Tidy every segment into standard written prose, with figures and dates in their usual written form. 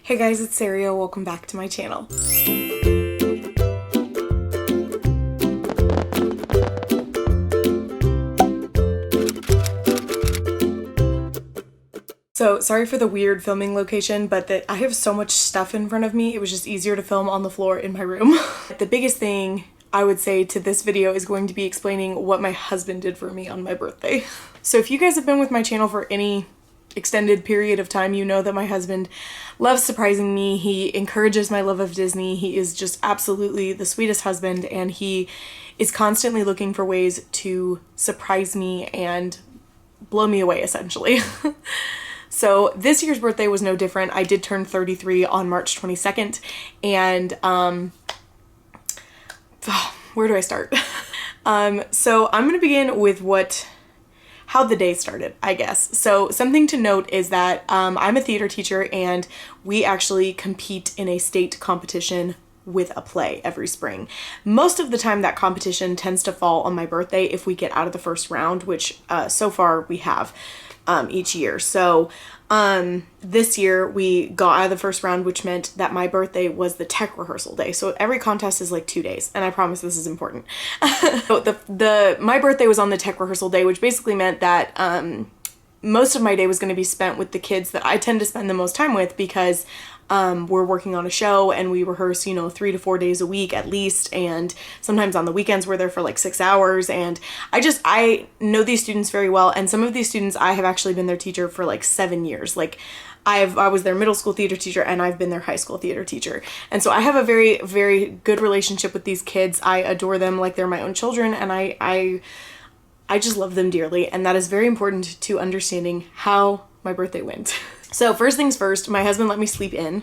Hey guys, it's Saria. Welcome back to my channel. So sorry for the weird filming location, but I have so much stuff in front of me. It was just easier to film on the floor in my room. The biggest thing I would say to this video is going to be explaining what my husband did for me on my birthday. So if you guys have been with my channel for any extended period of time, you know that my husband loves surprising me. He encourages my love of Disney. He is just absolutely the sweetest husband, and he is constantly looking for ways to surprise me and blow me away, essentially. So this year's birthday was no different. I did turn 33 on March 22nd, and where do I start? So I'm gonna begin with how the day started, I guess. So something to note is that I'm a theater teacher, and we actually compete in a state competition with a play every spring. Most of the time that competition tends to fall on my birthday if we get out of the first round, which so far we have each year. So this year we got out of the first round, which meant that my birthday was the tech rehearsal day. So every contest is like 2 days, and I promise this is important. So my birthday was on the tech rehearsal day, which basically meant that most of my day was going to be spent with the kids that I tend to spend the most time with, because we're working on a show and we rehearse, 3 to 4 days a week at least, and sometimes on the weekends we're there for like 6 hours. And I know these students very well, and some of these students I have actually been their teacher for like 7 years. Like I was their middle school theater teacher, and I've been their high school theater teacher, and so I have a very, very good relationship with these kids. I adore them like they're my own children, and I just love them dearly, and that is very important to understanding how my birthday went. So first things first, my husband let me sleep in.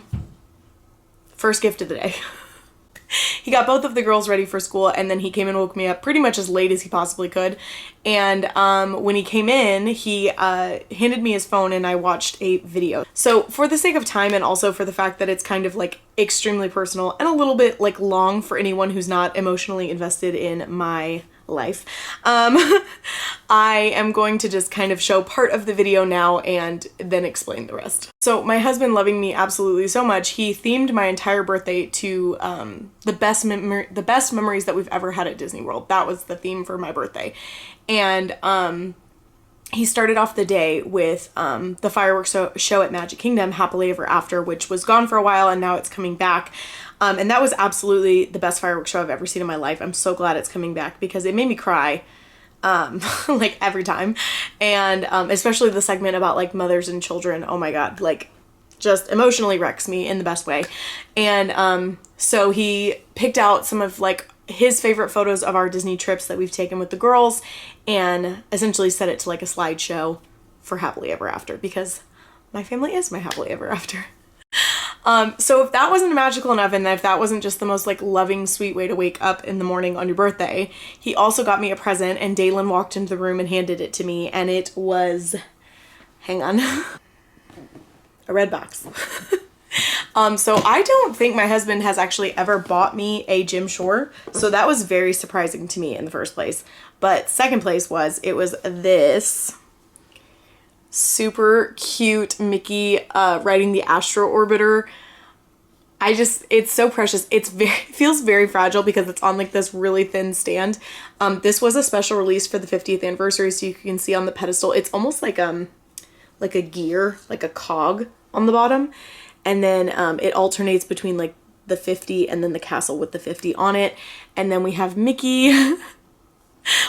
First gift of the day. He got both of the girls ready for school, and then he came and woke me up pretty much as late as he possibly could. And when he came in, he handed me his phone, and I watched a video. So for the sake of time, and also for the fact that it's kind of like extremely personal and a little bit like long for anyone who's not emotionally invested in my life, I am going to just kind of show part of the video now and then explain the rest. So my husband, loving me absolutely so much, he themed my entire birthday to the best memories that we've ever had at Disney World. That was the theme for my birthday. And he started off the day with the fireworks show at Magic Kingdom, Happily Ever After, which was gone for a while and now it's coming back. And that was absolutely the best fireworks show I've ever seen in my life. I'm so glad it's coming back because it made me cry like every time. And especially the segment about like mothers and children. Oh my God, like just emotionally wrecks me in the best way. And so he picked out some of like his favorite photos of our Disney trips that we've taken with the girls, and essentially set it to like a slideshow for Happily Ever After, because my family is my Happily Ever After. So if that wasn't magical enough, and if that wasn't just the most like loving, sweet way to wake up in the morning on your birthday, he also got me a present, and Dalen walked into the room and handed it to me, and it was, hang on, a red box. So I don't think my husband has actually ever bought me a Jim Shore, so that was very surprising to me in the first place. But second place was this super cute Mickey riding the Astro Orbiter. It's so precious. It feels very fragile because it's on like this really thin stand. This was a special release for the 50th anniversary, so you can see on the pedestal, it's almost like a gear, like a cog on the bottom. And then it alternates between like the 50 and then the castle with the 50 on it. And then we have Mickey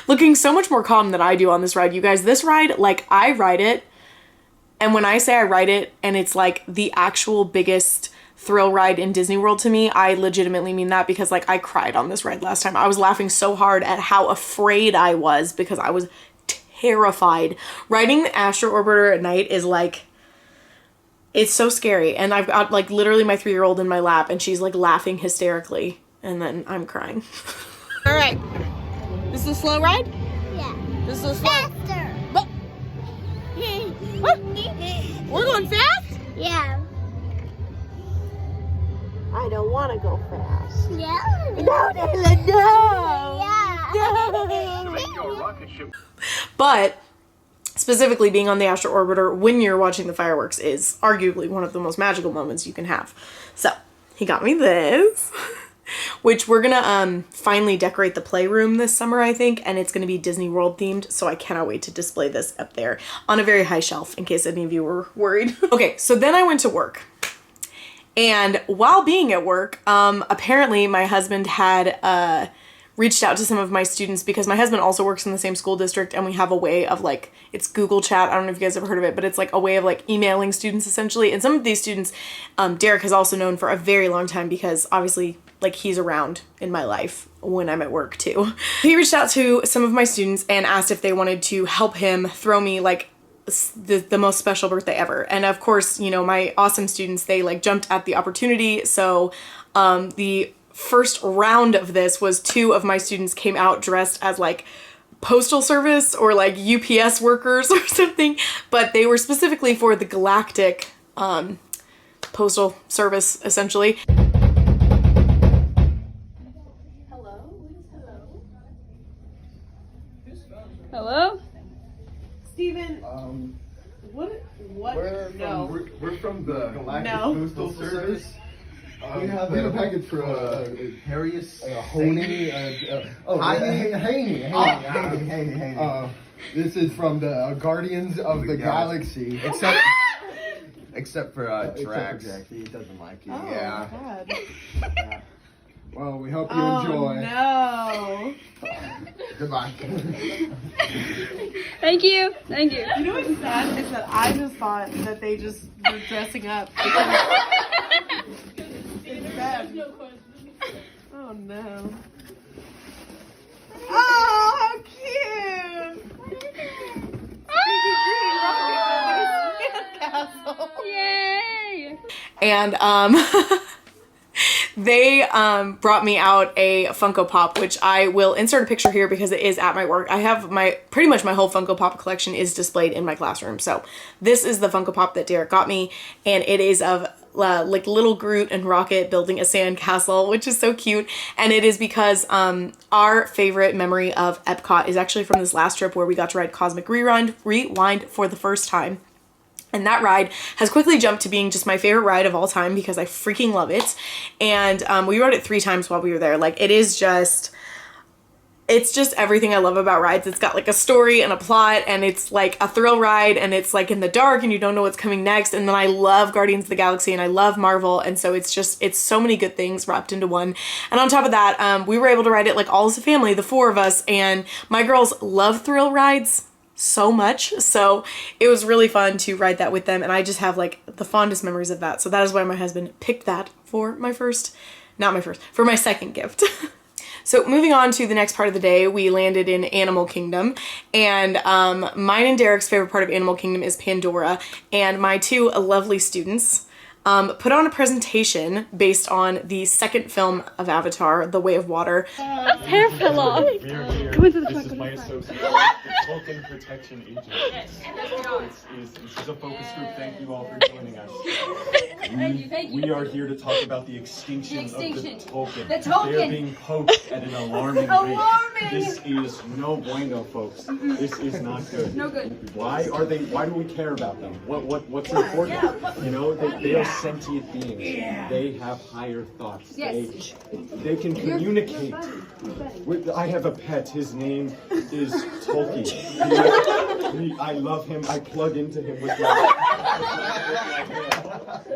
looking so much more calm than I do on this ride. You guys, this ride, like I ride it. And when I say I ride it and it's like the actual biggest thrill ride in Disney World to me, I legitimately mean that, because like I cried on this ride last time. I was laughing so hard at how afraid I was because I was terrified. Riding the Astro Orbiter at night is like, it's so scary. And I've got like literally my 3-year-old in my lap, and she's like laughing hysterically, and then I'm crying. All right. This is a slow ride? Yeah. This is a slow. Faster. What? We're going fast? Yeah. I don't want to go fast. Yeah. No, Dayla, no. Yeah. No. But specifically being on the Astro Orbiter when you're watching the fireworks is arguably one of the most magical moments you can have. So he got me this, which we're gonna finally decorate the playroom this summer, I think, and it's gonna be Disney World themed, so I cannot wait to display this up there on a very high shelf in case any of you were worried. Okay, so then I went to work. And while being at work, apparently my husband had reached out to some of my students because my husband also works in the same school district, and we have a way of like, it's Google Chat. I don't know if you guys have heard of it, but it's like a way of like emailing students essentially. And some of these students, Derek has also known for a very long time because obviously like he's around in my life when I'm at work too. He reached out to some of my students and asked if they wanted to help him throw me like the most special birthday ever. And of course, you know, my awesome students, they like jumped at the opportunity. So the first round of this was 2 of my students came out dressed as like postal service or like UPS workers or something, but they were specifically for the galactic postal service essentially. Hello? Steven, what? No. We're from the Galactic Postal Service. We have a package for Harrius Honey. Haney. This is from the Guardians of the Galaxy. Except for Drax. He doesn't like you. Oh, Yeah. God. Yeah. Well, we hope you enjoy. No. Goodbye. Thank you. Thank you. You know what's sad is that I just thought that they just were dressing up. It's bad. Oh no. Oh, how cute! Yay! And they brought me out a Funko Pop, which I will insert a picture here because it is at my work. I have pretty much my whole Funko Pop collection is displayed in my classroom. So this is the Funko Pop that Derek got me, and it is of like little Groot and Rocket building a sand castle, which is so cute. And it is because our favorite memory of Epcot is actually from this last trip where we got to ride Cosmic Rewind for the first time. And that ride has quickly jumped to being just my favorite ride of all time because I freaking love it. And we rode it 3 times while we were there. Like, it's just everything I love about rides. It's got like a story and a plot, and it's like a thrill ride, and it's like in the dark and you don't know what's coming next. And then I love Guardians of the Galaxy and I love Marvel. And so it's so many good things wrapped into one. And on top of that, we were able to ride it like all as a family, the 4 of us, and my girls love thrill rides so much, so it was really fun to ride that with them, and I just have like the fondest memories of that. So that is why my husband picked that for my second gift. So moving on to the next part of the day, we landed in Animal Kingdom, and mine and Derek's favorite part of Animal Kingdom is Pandora, and my 2 lovely students put on a presentation based on the second film of Avatar, The Way of Water. Hair fell off. Come into the front. This is my associate, the Token Protection Agent. This is a focus group. Thank you all for joining us. We are here to talk about the extinction of the Token. They are being poached at an alarming rate. This is no bueno, folks. This is not good. No good. Why do we care about them? What's important? You know, they are sentient beings. They have higher thoughts. Yes. They can communicate. I have a pet. His name is Tolkien. I love him. I plug into him with my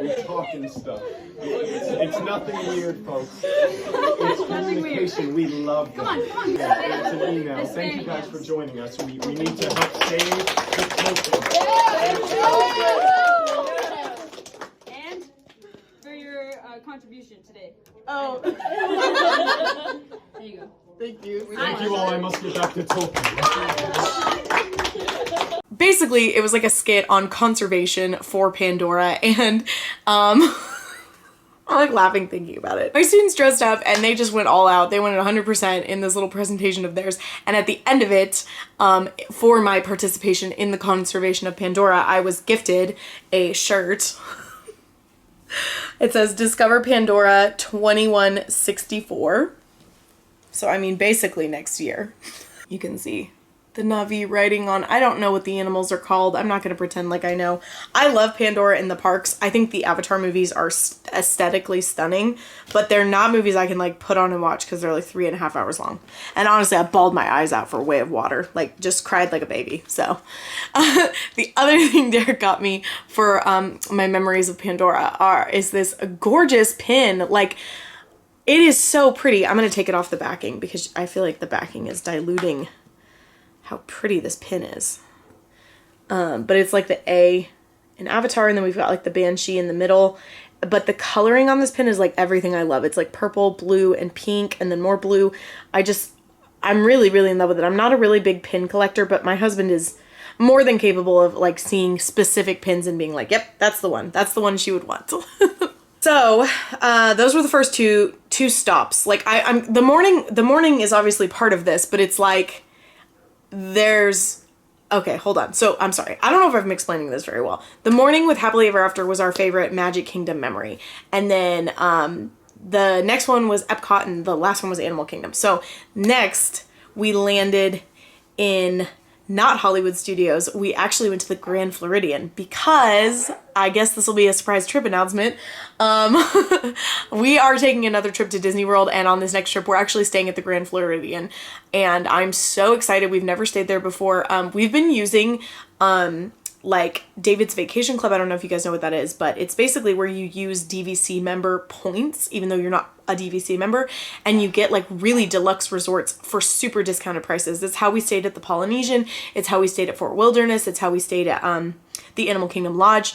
we talk and stuff. It's nothing weird, folks. It's communication. We love them. Come on. It's an email. Thank you guys for joining us. We need to help save the Token. And for your contribution today. Oh. There you go. Thank you. Thank you all. I must get back to Tolkien. Basically, it was like a skit on conservation for Pandora, and I'm like laughing thinking about it. My students dressed up and they just went all out. They went at 100% in this little presentation of theirs, and at the end of it, for my participation in the conservation of Pandora, I was gifted a shirt. It says Discover Pandora 2164. So I mean basically next year. You can see the Na'vi writing on, I don't know what the animals are called. I'm not going to pretend like I know. I love Pandora in the parks. I think the Avatar movies are aesthetically stunning, but they're not movies I can like put on and watch because they're like 3.5 hours long. And honestly, I bawled my eyes out for Way of Water, like just cried like a baby. So the other thing Derek got me for my memories of Pandora is this gorgeous pin. Like, it is so pretty. I'm going to take it off the backing because I feel like the backing is diluting how pretty this pin is. But it's like the A in Avatar, and then we've got like the Banshee in the middle. But the coloring on this pin is like everything I love. It's like purple, blue, and pink, and then more blue. I'm really, really in love with it. I'm not a really big pin collector, but my husband is more than capable of like seeing specific pins and being like, yep, that's the one. That's the one she would want. So, those were the first two stops. Like the morning is obviously part of this, but it's like, okay, hold on. So I'm sorry. I don't know if I'm explaining this very well. The morning with Happily Ever After was our favorite Magic Kingdom memory. And then, the next one was Epcot, and the last one was Animal Kingdom. So next we landed in not Hollywood Studios. We actually went to the Grand Floridian because I guess this will be a surprise trip announcement. We are taking another trip to Disney World, and on this next trip, we're actually staying at the Grand Floridian, and I'm so excited. We've never stayed there before. We've been using, like David's Vacation Club. I don't know if you guys know what that is, but it's basically where you use DVC member points, even though you're not a DVC member, and you get like really deluxe resorts for super discounted prices. That's how we stayed at the Polynesian. It's how we stayed at Fort Wilderness. It's how we stayed at the Animal Kingdom Lodge.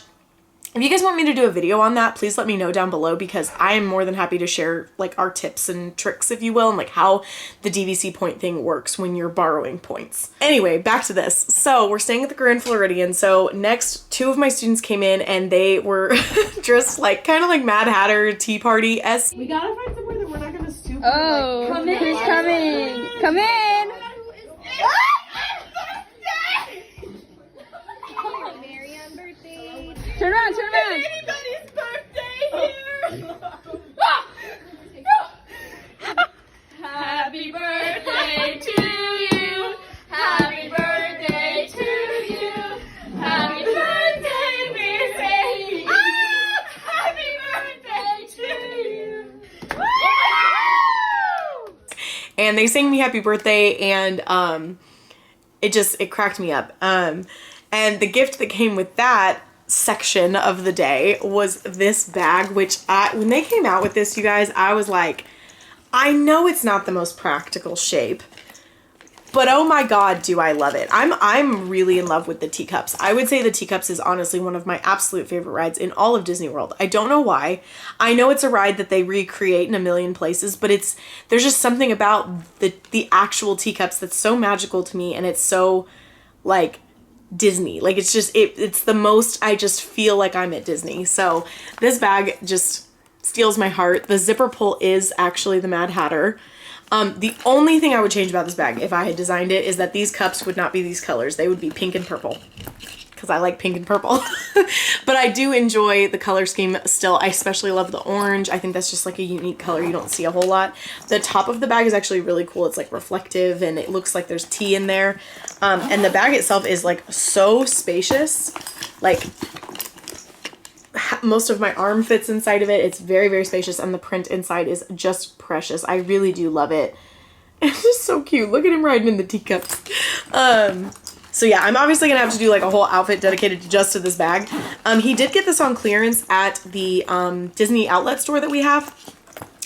If you guys want me to do a video on that, please let me know down below, because I am more than happy to share like our tips and tricks, if you will, and like how the DVC point thing works when you're borrowing points. Anyway, back to this. So we're staying at the Grand Floridian. So next, 2 of my students came in and they were dressed like kind of like Mad Hatter Tea Party-esque. We gotta find somewhere that we're not gonna stoop. Oh, Like, who's coming? Come in. Turn around, turn around. Anybody's birthday here. Happy birthday to you. Happy birthday to you. Happy birthday, dear Sadie. Happy birthday to you. And they sang me happy birthday, and it cracked me up. And the gift that came with that section of the day was this bag, which when they came out with this, you guys, I was like, I know it's not the most practical shape, but oh my god, do I love it. I'm really in love with the teacups. I would say the teacups is honestly one of my absolute favorite rides in all of Disney World. I don't know why. I know it's a ride that they recreate in a million places, but there's just something about the actual teacups that's so magical to me, and it's so like Disney. Like it's the most, I just feel like I'm at Disney. So this bag just steals my heart. The zipper pull is actually the Mad Hatter. The only thing I would change about this bag if I had designed it is that these cups would not be these colors. They would be pink and purple, because I like pink and purple. But I do enjoy the color scheme still. I especially love the orange. I think that's just like a unique color you don't see a whole lot. The top of the bag is actually really cool. It's like reflective, and it looks like there's tea in there. And the bag itself is like so spacious. Like most of my arm fits inside of it. It's very, very spacious, and the print inside is just precious. I really do love it. It's just so cute. Look at him riding in the teacups. So yeah, I'm obviously gonna have to do like a whole outfit dedicated just to this bag. He did get this on clearance at the Disney outlet store that we have.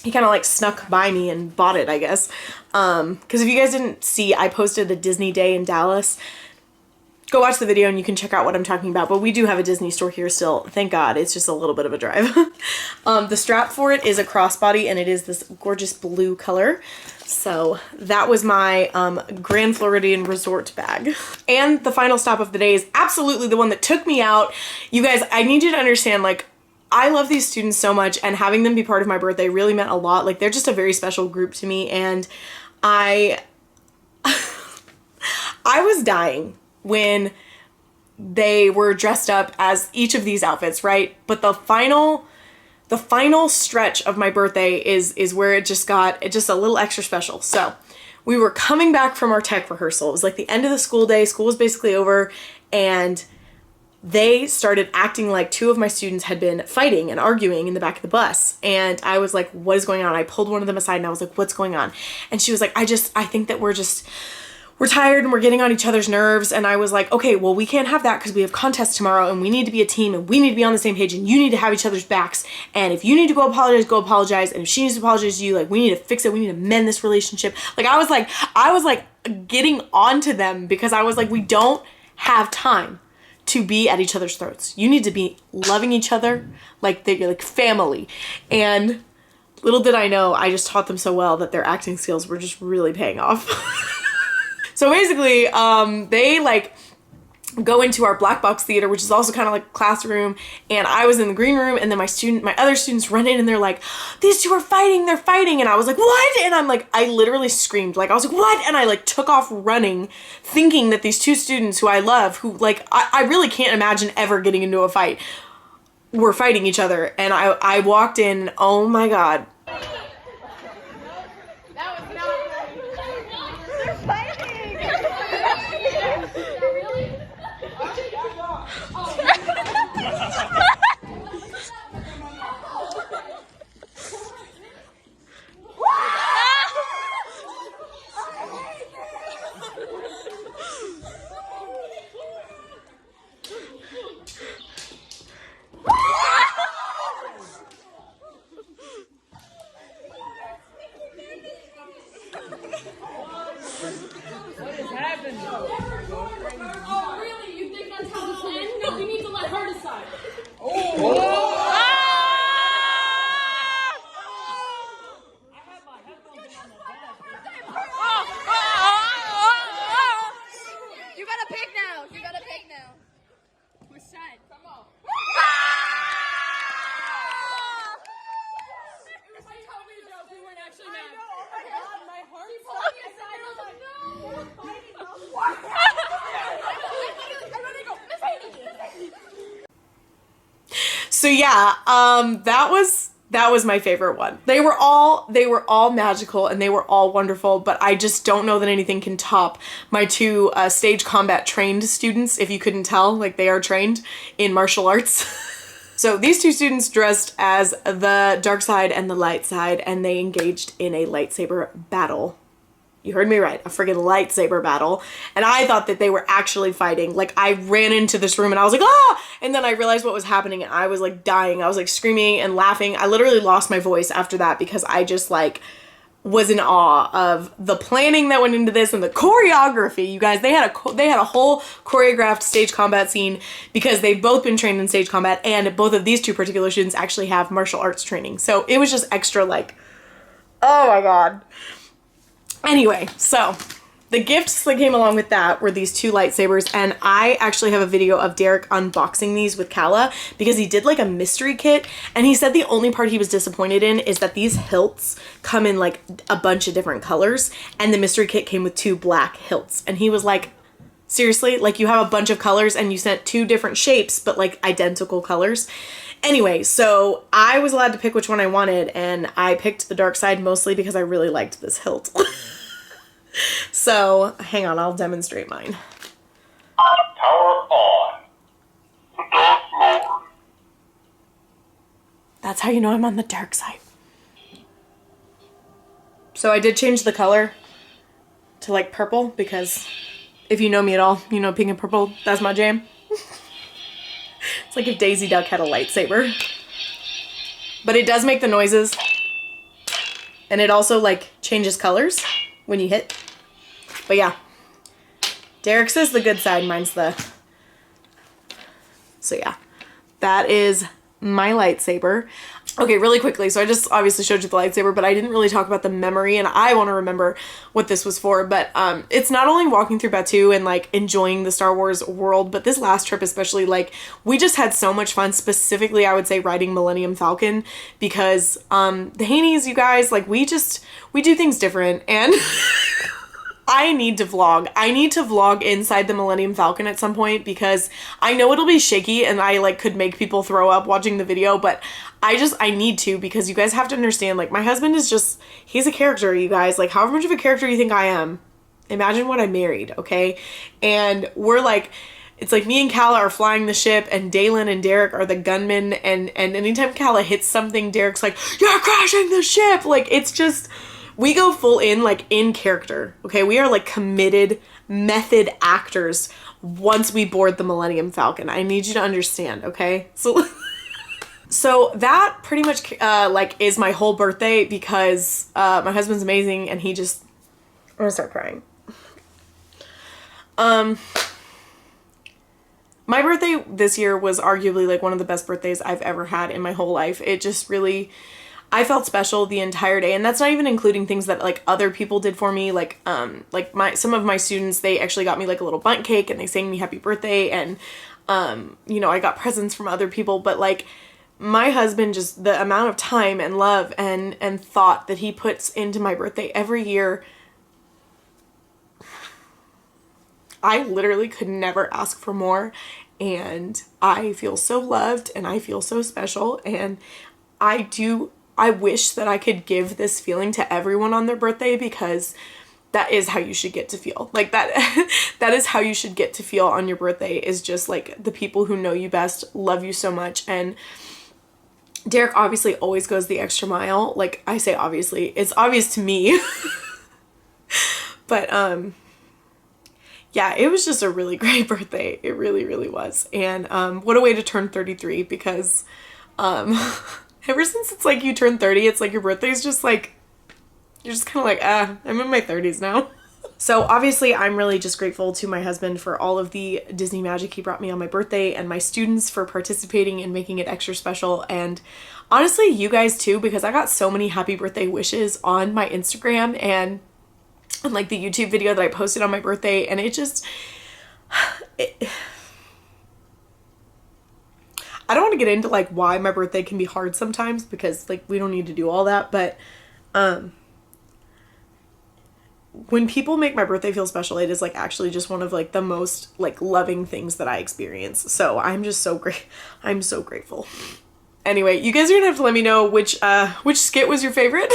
He kind of like snuck by me and bought it, I guess. Because if you guys didn't see, I posted a Disney day in Dallas. Go watch the video and you can check out what I'm talking about. But we do have a Disney store here still. Thank God. It's just a little bit of a drive. The strap for it is a crossbody, and it is this gorgeous blue color. So that was my Grand Floridian Resort bag. And the final stop of the day is absolutely the one that took me out. You guys, I need you to understand, like, I love these students so much, and having them be part of my birthday really meant a lot. Like, they're just a very special group to me, and I was dying when they were dressed up as each of these outfits, right? But the final stretch of my birthday is where it just got a little extra special. So we were coming back from our tech rehearsal. It was like the end of the school day. School was basically over, and they started acting like two of my students had been fighting and arguing in the back of the bus. And I was like, what is going on? I pulled one of them aside and I was like, what's going on? And she was like, I think that we're tired and we're getting on each other's nerves. And I was like, okay, well, we can't have that because we have contests tomorrow and we need to be a team and we need to be on the same page and you need to have each other's backs. And if you need to go apologize. And if she needs to apologize to you, like, we need to fix it. We need to mend this relationship. Like, I was like getting onto them because I was like, we don't have time to be at each other's throats. You need to be loving each other like they're like family. And little did I know, I just taught them so well that their acting skills were just really paying off. So basically, they like go into our black box theater, which is also kind of like a classroom, and I was in the green room, and then my other students run in and they're like, these two are fighting, they're fighting. And I was like, what? And I'm like, I literally screamed. Like, I was like, what? And I like took off running, thinking that these two students who I love, who like, I really can't imagine ever getting into a fight, were fighting each other. And I walked in, oh my God. Oh, really? You think that's how this will end? No, we need to let her decide. You gotta pick now. You gotta pick now. We're set. Come on. It was like telling me a joke. We weren't actually mad. I know. Oh my God, my heart. She pulled me aside. I was like, no. We're fighting. What? I'm ready to go. Miss Amy. So yeah, that was my favorite one. They were all magical and they were all wonderful, but I just don't know that anything can top my two stage combat trained students. If you couldn't tell, like, they are trained in martial arts. So these two students dressed as the dark side and the light side, and they engaged in a lightsaber battle. You heard me right, a friggin' lightsaber battle. And I thought that they were actually fighting. Like, I ran into this room and I was like, ah! And then I realized what was happening and I was like dying. I was like screaming and laughing. I literally lost my voice after that because I just like was in awe of the planning that went into this and the choreography. You guys, they had a whole choreographed stage combat scene because they've both been trained in stage combat, and both of these two particular students actually have martial arts training. So it was just extra like, oh my God. Anyway, so the gifts that came along with that were these two lightsabers, and I actually have a video of Derek unboxing these with Kala because he did like a mystery kit, and he said the only part he was disappointed in is that these hilts come in like a bunch of different colors, and the mystery kit came with two black hilts, and he was like, seriously? Like, you have a bunch of colors and you sent two different shapes but like identical colors? Anyway, so I was allowed to pick which one I wanted, and I picked the dark side mostly because I really liked this hilt. So, hang on, I'll demonstrate mine. Power on. The Dark Lord. That's how you know I'm on the dark side. So I did change the color to like purple because if you know me at all, you know pink and purple, that's my jam. It's like if Daisy Duck had a lightsaber. But it does make the noises. And it also like changes colors when you hit. But yeah. Derek's is the good side, mine's the... So yeah. That is my lightsaber. Okay, really quickly, so I just obviously showed you the lightsaber, but I didn't really talk about the memory, and I want to remember what this was for. But it's not only walking through Batu and like enjoying the Star Wars world, but this last trip especially, like, we just had so much fun. Specifically, I would say riding Millennium Falcon, because the Haneys, you guys, like, we do things different, and I need to vlog. I need to vlog inside the Millennium Falcon at some point because I know it'll be shaky and I like could make people throw up watching the video, but I need to because you guys have to understand, like, my husband is just, he's a character, you guys. Like, however much of a character you think I am, imagine what I married, okay? And we're like, it's like me and Kala are flying the ship and Dalen and Derek are the gunmen, and anytime Kala hits something, Derek's like, you're crashing the ship! Like, it's just, we go full in, like, in character, okay? We are, like, committed method actors once we board the Millennium Falcon. I need you to understand, okay? So that pretty much, like, is my whole birthday because my husband's amazing and he just, I'm gonna start crying. My birthday this year was arguably like one of the best birthdays I've ever had in my whole life. It just really, I felt special the entire day, and that's not even including things that like other people did for me. Like some of my students, they actually got me like a little bundt cake and they sang me happy birthday, and you know, I got presents from other people, but like my husband, just the amount of time and love and thought that he puts into my birthday every year, I literally could never ask for more, and I feel so loved and I feel so special, and I wish that I could give this feeling to everyone on their birthday, because that is how you should get to feel. Like that is how you should get to feel on your birthday, is just like the people who know you best love you so much. And Derek obviously always goes the extra mile. Like, I say obviously, it's obvious to me. But yeah, it was just a really great birthday. It really, really was. And what a way to turn 33, because ever since it's like you turn 30, it's like your birthday's just like, you're just kind of like, I'm in my 30s now. So obviously I'm really just grateful to my husband for all of the Disney magic he brought me on my birthday, and my students for participating and making it extra special, and honestly you guys too, because I got so many happy birthday wishes on my Instagram and like the YouTube video that I posted on my birthday, and it just, I don't want to get into like why my birthday can be hard sometimes, because like we don't need to do all that, but when people make my birthday feel special, it is like actually just one of like the most like loving things that I experience. So I'm just so great. I'm so grateful. Anyway, you guys are gonna have to let me know which skit was your favorite.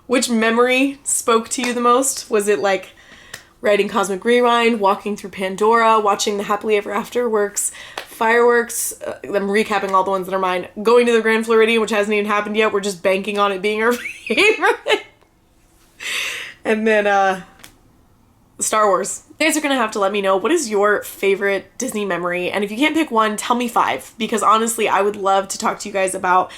Which memory spoke to you the most? Was it like writing Cosmic Rewind, walking through Pandora, watching the Happily Ever After works, fireworks? I'm recapping all the ones that are mine. Going to the Grand Floridian, which hasn't even happened yet. We're just banking on it being our favorite. And then Star Wars. You guys are gonna have to let me know, what is your favorite Disney memory? And if you can't pick one, tell me 5, because honestly I would love to talk to you guys about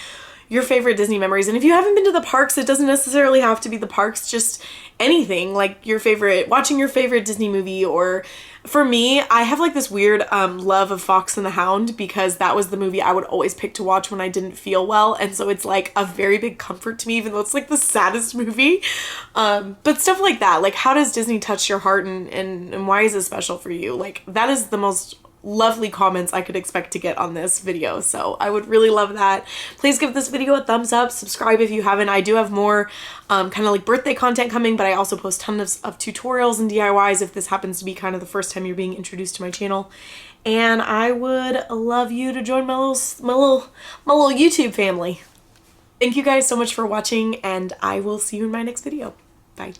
your favorite Disney memories. And if you haven't been to the parks, it doesn't necessarily have to be the parks, just anything, like your favorite, watching your favorite Disney movie. Or for me, I have like this weird love of Fox and the Hound, because that was the movie I would always pick to watch when I didn't feel well, and so it's like a very big comfort to me, even though it's like the saddest movie. But stuff like that, like how does Disney touch your heart, and why is it special for you? Like that is the most lovely comments I could expect to get on this video, so I would really love that. Please give this video a thumbs up, subscribe if you haven't. I do have more kind of like birthday content coming, but I also post tons of tutorials and DIYs if this happens to be kind of the first time you're being introduced to my channel. And I would love you to join my little YouTube family. Thank you guys so much for watching, and I will see you in my next video. Bye.